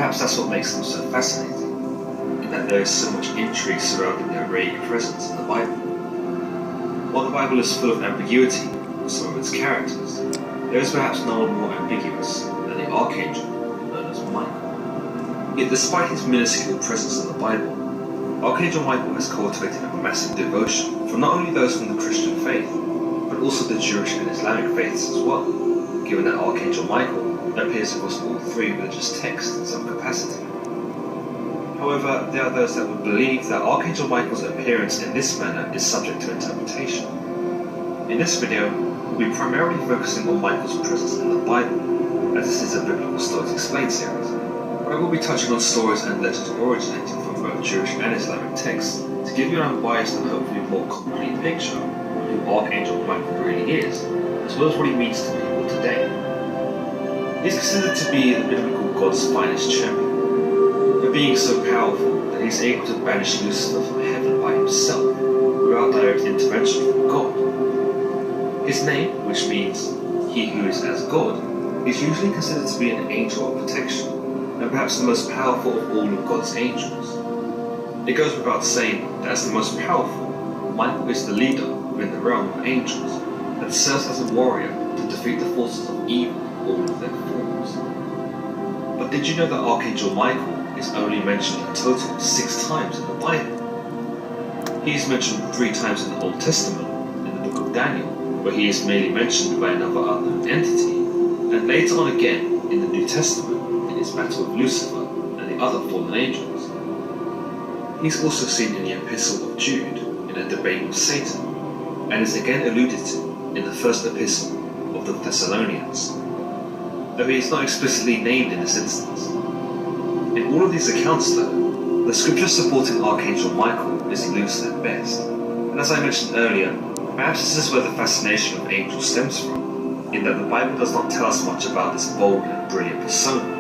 perhaps that's what makes them so fascinating, in that there is so much intrigue surrounding their vague presence in the Bible. While the Bible is full of ambiguity with some of its characters, there is perhaps no one more ambiguous than the archangel known as Michael. Yet despite his minuscule presence in the Bible, Archangel Michael has cultivated a massive devotion from not only those from the Christian faith, but also the Jewish and Islamic faiths as well, given that Archangel Michael appears across all three religious texts in some capacity. However, there are those that would believe that Archangel Michael's appearance in this manner is subject to interpretation. In this video, we'll be primarily focusing on Michael's presence in the Bible, as this is a Biblical Stories Explained series, but I will be touching on stories and legends originating from both Jewish and Islamic texts to give you an unbiased and hopefully more complete picture of who Archangel Michael really is, as well as what he means to people today. He is considered to be the biblical God's finest champion, a being so powerful that he is able to banish Lucifer from heaven by himself without direct intervention from God. His name, which means he who is as God, is usually considered to be an angel of protection, and perhaps the most powerful of all of God's angels. It goes without saying that as the most powerful, Michael is the leader within the realm of angels, and serves as a warrior to defeat the forces of evil in all of their forms. But did you know that Archangel Michael is only mentioned a total of 6 times in the Bible? He is mentioned 3 times in the Old Testament, in the book of Daniel, where he is merely mentioned by another unknown entity, and later on again in the New Testament in his battle with Lucifer and the other fallen angels. He is also seen in the Epistle of Jude in a debate with Satan, and is again alluded to in the first epistle of the Thessalonians, though he is not explicitly named in this instance. In all of these accounts though, the scripture supporting Archangel Michael is loose at best, and as I mentioned earlier, perhaps this is where the fascination of angels stems from, in that the Bible does not tell us much about this bold and brilliant persona.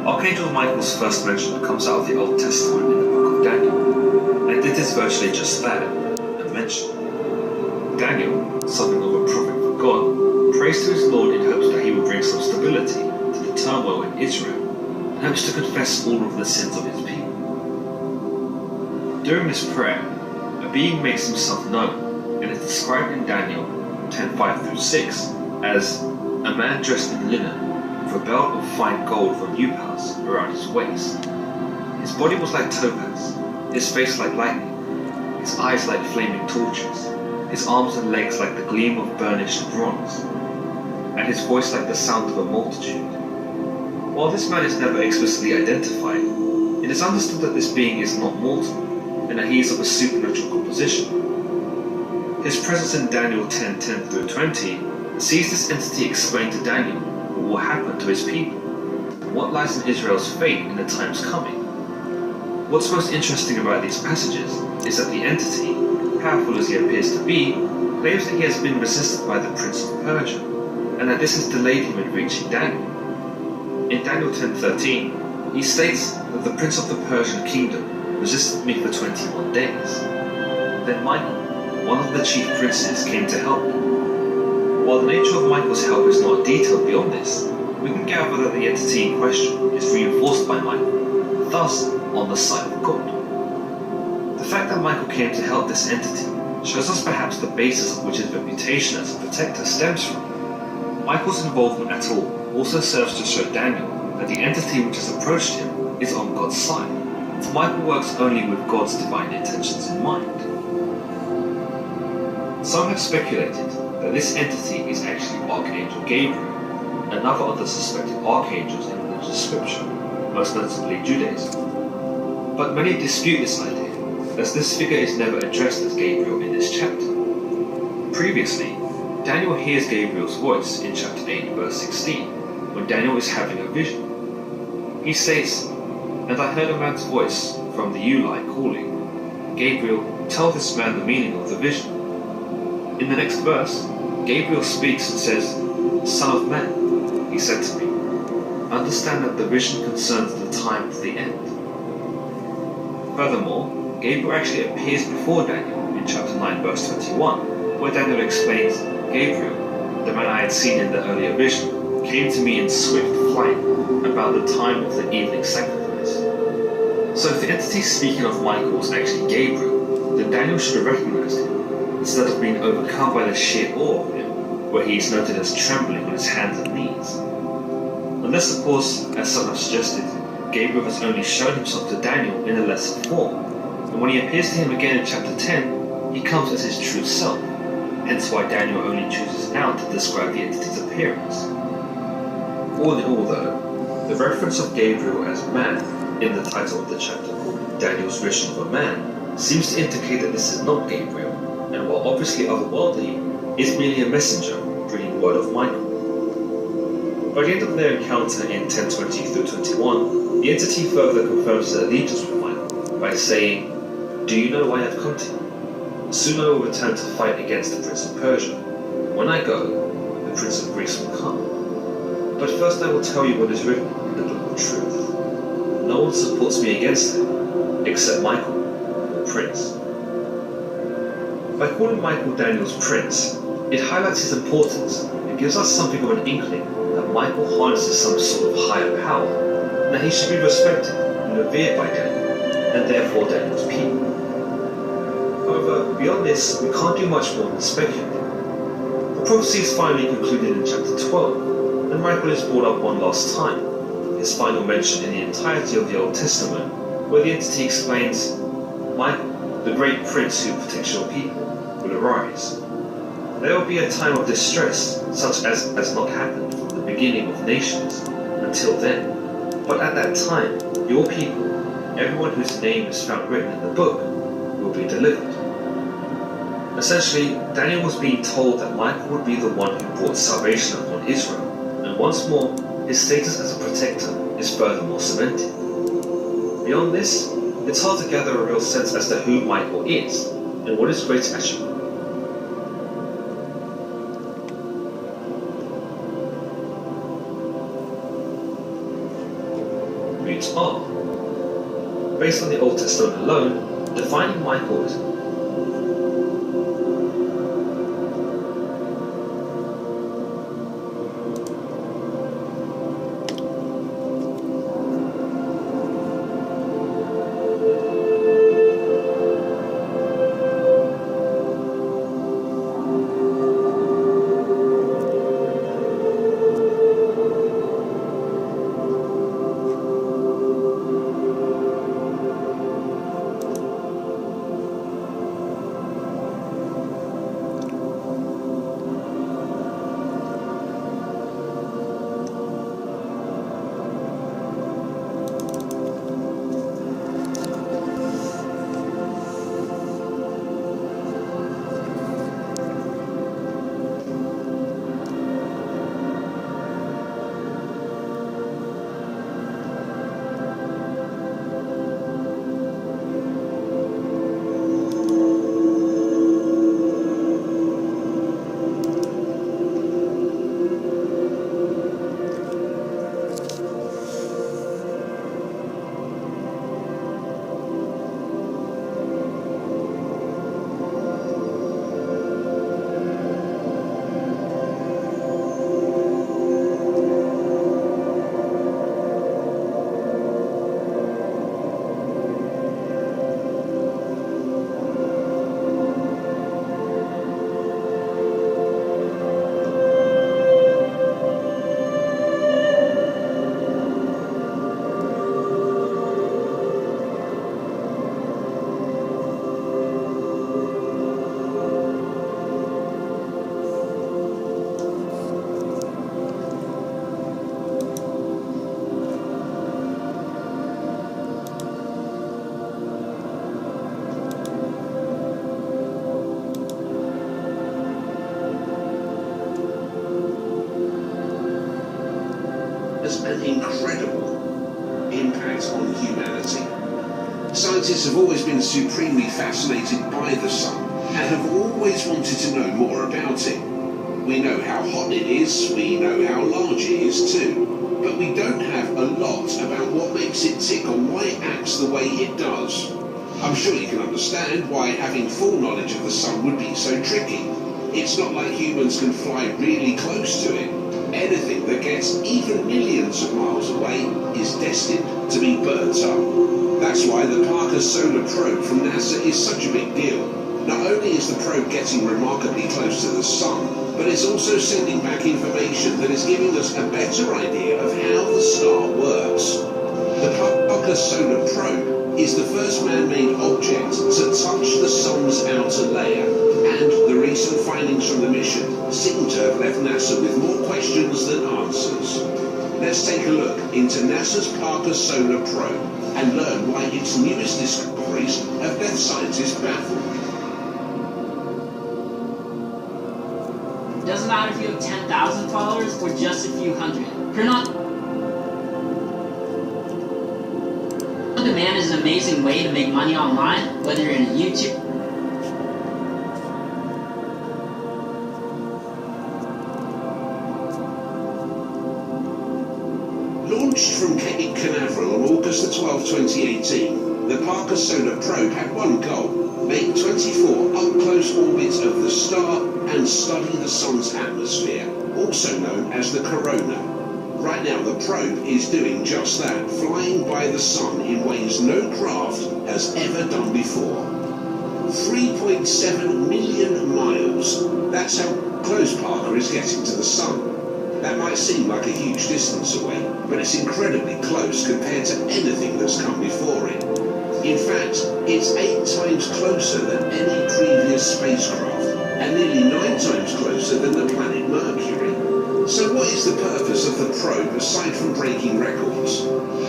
Archangel Michael's first mention comes out of the Old Testament in the book of Daniel, and it is virtually just that, a mention. Daniel, something of a prophet for God, prays to his Lord in hopes that he will bring some stability to the turmoil in Israel, and hopes to confess all of the sins of his people. During this prayer, a being makes himself known, and is described in Daniel 10:5-6 as a man dressed in linen, with a belt of fine gold from Upas around his waist. His body was like topaz, his face like lightning, his eyes like flaming torches, his arms and legs like the gleam of burnished bronze, and his voice like the sound of a multitude. While this man is never explicitly identified, it is understood that this being is not mortal, and that he is of a supernatural composition. His presence in Daniel 10:10-20 sees this entity explain to Daniel what will happen to his people, and what lies in Israel's fate in the times coming. What's most interesting about these passages is that the entity, powerful as he appears to be, claims that he has been resisted by the Prince of Persia, and that this has delayed him in reaching Daniel. In Daniel 10:13, he states that the Prince of the Persian kingdom resisted me for 21 days. Then Michael, one of the chief princes, came to help me. While the nature of Michael's help is not detailed beyond this, we can gather that the entity in question is reinforced by Michael, thus on the side of God. The fact that Michael came to help this entity shows us perhaps the basis of which his reputation as a protector stems from. Michael's involvement at all also serves to show Daniel that the entity which has approached him is on God's side, for Michael works only with God's divine intentions in mind. Some have speculated that this entity is actually Archangel Gabriel, another of the suspected archangels in religious scripture, most notably Judaism. But many dispute this idea, as this figure is never addressed as Gabriel in this chapter. Previously, Daniel hears Gabriel's voice in chapter 8:16, when Daniel is having a vision. He states, "And I heard a man's voice from the Uli calling, 'Gabriel, tell this man the meaning of the vision.' In the next verse, Gabriel speaks and says, 'Son of man,' he said to me, 'understand that the vision concerns the time of the end.'" Furthermore, Gabriel actually appears before Daniel in chapter 9:21, where Daniel explains, "Gabriel, the man I had seen in the earlier vision, came to me in swift flight about the time of the evening sacrifice. So if the entity speaking of Michael was actually Gabriel, then Daniel should have recognized him, instead of being overcome by the sheer awe of him, where he is noted as trembling on his hands and knees. Unless, of course, as some have suggested, Gabriel has only shown himself to Daniel in a lesser form, and when he appears to him again in chapter 10, he comes as his true self, hence why Daniel only chooses now to describe the entity's appearance. All in all, though, the reference of Gabriel as man in the title of the chapter called Daniel's Vision of a Man seems to indicate that this is not Gabriel, and while obviously otherworldly, is merely a messenger bringing word of Michael. By the end of their encounter in 10:20 through 21, the entity further confirms their allegiance with Michael by saying, "Do you know why I have come to you? Soon I will return to fight against the Prince of Persia. When I go, the Prince of Greece will come. But first I will tell you what is written in the Book of Truth. No one supports me against him, except Michael, the Prince." By calling Michael Daniel's Prince, it highlights his importance and gives us something of an inkling that Michael harnesses some sort of higher power, and that he should be respected and revered by Daniel, and therefore Daniel's people. However, beyond this, we can't do much more than speculate. The prophecy is finally concluded in chapter 12, and Michael is brought up one last time, his final mention in the entirety of the Old Testament, where the entity explains, "Michael, the great prince who protects your people, will arise. There will be a time of distress, such as has not happened from the beginning of nations until then. But at that time, your people, everyone whose name is found written in the book, will be delivered." Essentially, Daniel was being told that Michael would be the one who brought salvation upon Israel, and once more, his status as a protector is furthermore cemented. Beyond this, it's hard to gather a real sense as to who Michael is, and what his great attribute. Are. Based on the Old Testament alone, defining Michael as an incredible impact on humanity. Scientists have always been supremely fascinated by the sun and have always wanted to know more about it. We know how hot it is, we know how large it is too, but we don't have a lot about what makes it tick or why it acts the way it does. I'm sure you can understand why having full knowledge of the sun would be so tricky. It's not like humans can fly really close to it. Anything that gets even millions of miles away is destined to be burnt up. That's why the Parker Solar Probe from NASA is such a big deal. Not only is the probe getting remarkably close to the Sun, but it's also sending back information that is giving us a better idea of how the star works. The Parker Solar Probe is the first man-made object to touch the Sun's outer layer, and the recent findings from the mission seem to have left NASA with more questions than answers. Let's take a look into NASA's Parker Solar Probe and learn why its newest discoveries have left scientists baffled. Doesn't matter if you have 10,000 followers or just a few hundred. On-demand is an amazing way to make money online, whether you're in a YouTube. Launched from Cape Canaveral on August 12, 2018, the Parker Solar Probe had one goal: make 24 up-close orbits of the star and study the Sun's atmosphere, also known as the corona. Right now, the probe is doing just that, flying by the Sun in ways no craft has ever done before. 3.7 million miles. That's how close Parker is getting to the Sun. That might seem like a huge distance away, but it's incredibly close compared to anything that's come before it. In fact, it's 8 times closer than any previous spacecraft, and nearly 9 times closer than the planet Mercury. So what is the purpose of the probe aside from breaking records?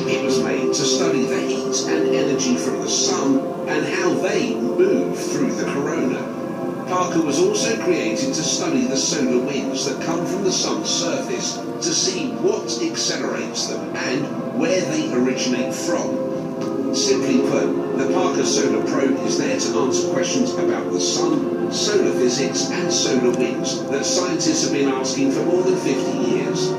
It was made to study the heat and energy from the Sun and how they move through the corona. Parker was also created to study the solar winds that come from the Sun's surface to see what accelerates them and where they originate from. Simply put, the Parker Solar Probe is there to answer questions about the Sun, solar physics and solar winds that scientists have been asking for more than 50 years.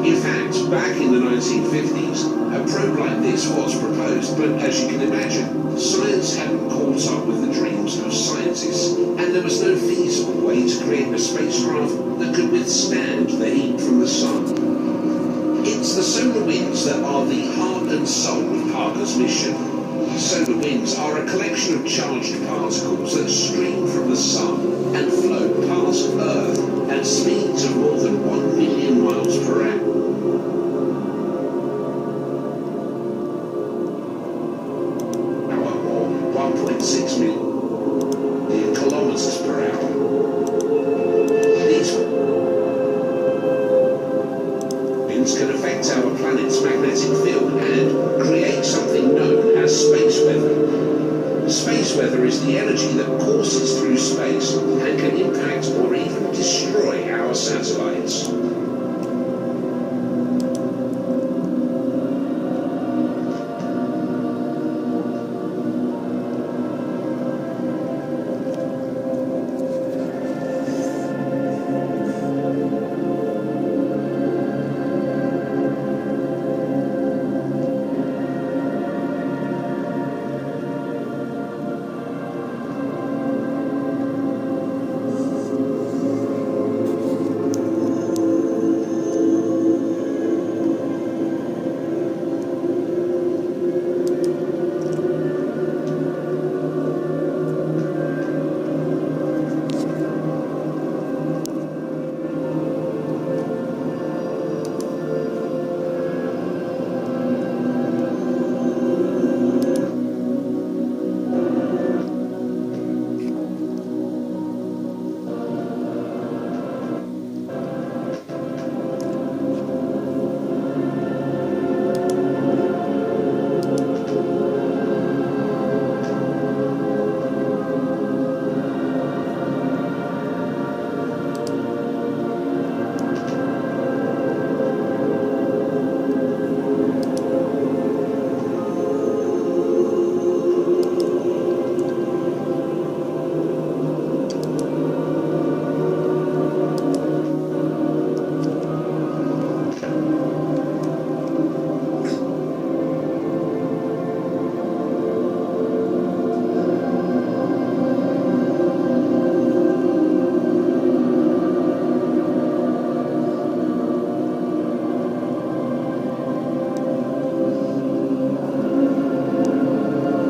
In fact, back in the 1950s, a probe like this was proposed, but as you can imagine, science hadn't caught up with the dreams of scientists, and there was no feasible way to create a spacecraft that could withstand the heat from the Sun. It's the solar winds that are the heart and soul of Parker's mission. Solar winds are a collection of charged particles that stream from the Sun and flow past Earth at speeds of more than 1 million miles per hour. Or 1.6 million kilometers per hour. These winds can affect our planet's magnetic field and create something known as space weather. Space weather is the energy that courses through space and can impact or even destroy our satellites.